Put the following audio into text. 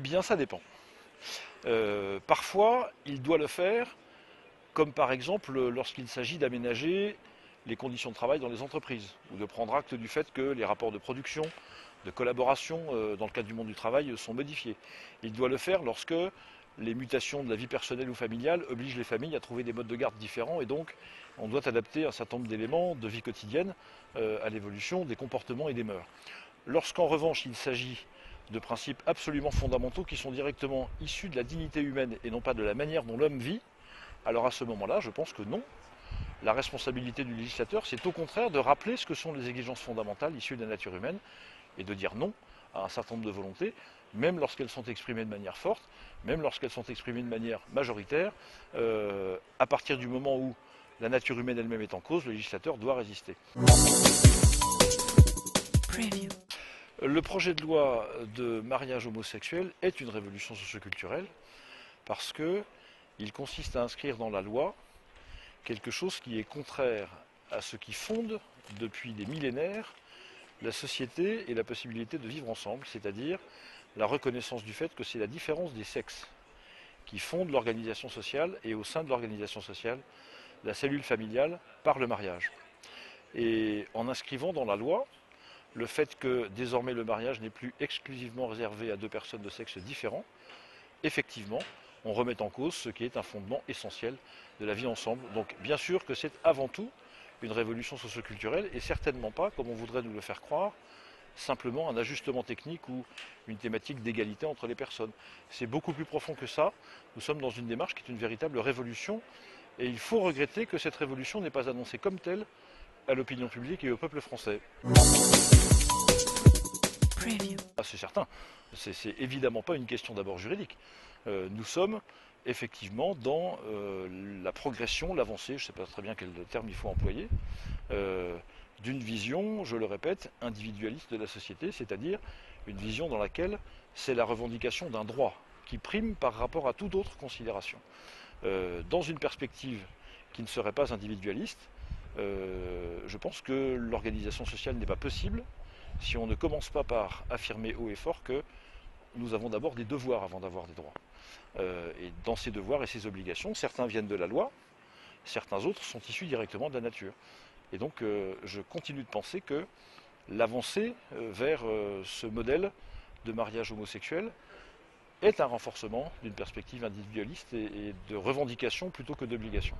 Eh bien, ça dépend. Parfois, il doit le faire, comme par exemple lorsqu'il s'agit d'aménager les conditions de travail dans les entreprises, ou de prendre acte du fait que les rapports de production, de collaboration dans le cadre du monde du travail sont modifiés. Il doit le faire lorsque les mutations de la vie personnelle ou familiale obligent les familles à trouver des modes de garde différents et donc on doit adapter un certain nombre d'éléments de vie quotidienne à l'évolution des comportements et des mœurs. Lorsqu'en revanche il s'agit de principes absolument fondamentaux qui sont directement issus de la dignité humaine et non pas de la manière dont l'homme vit, alors à ce moment-là, je pense que non. La responsabilité du législateur, c'est au contraire de rappeler ce que sont les exigences fondamentales issues de la nature humaine et de dire non à un certain nombre de volontés, même lorsqu'elles sont exprimées de manière forte, même lorsqu'elles sont exprimées de manière majoritaire. À partir du moment où la nature humaine elle-même est en cause, le législateur doit résister. Le projet de loi de mariage homosexuel est une révolution socioculturelle parce qu'il consiste à inscrire dans la loi quelque chose qui est contraire à ce qui fonde depuis des millénaires la société et la possibilité de vivre ensemble, c'est-à-dire la reconnaissance du fait que c'est la différence des sexes qui fonde l'organisation sociale et au sein de l'organisation sociale, la cellule familiale par le mariage. Et en inscrivant dans la loi le fait que désormais le mariage n'est plus exclusivement réservé à deux personnes de sexe différent, effectivement, on remet en cause ce qui est un fondement essentiel de la vie ensemble. Donc bien sûr que c'est avant tout une révolution socioculturelle et certainement pas, comme on voudrait nous le faire croire, simplement un ajustement technique ou une thématique d'égalité entre les personnes. C'est beaucoup plus profond que ça. Nous sommes dans une démarche qui est une véritable révolution et il faut regretter que cette révolution n'est pas annoncée comme telle à l'opinion publique et au peuple français. Ah, c'est certain. C'est évidemment pas une question d'abord juridique. Nous sommes effectivement dans la progression, l'avancée, je ne sais pas très bien quel terme il faut employer, d'une vision, je le répète, individualiste de la société, c'est-à-dire une vision dans laquelle c'est la revendication d'un droit qui prime par rapport à toute autre considération. Dans une perspective qui ne serait pas individualiste, je pense que l'organisation sociale n'est pas possible si on ne commence pas par affirmer haut et fort que nous avons d'abord des devoirs avant d'avoir des droits. Et dans ces devoirs et ces obligations, certains viennent de la loi, certains autres sont issus directement de la nature. Et donc je continue de penser que l'avancée vers ce modèle de mariage homosexuel est un renforcement d'une perspective individualiste et de revendication plutôt que d'obligation.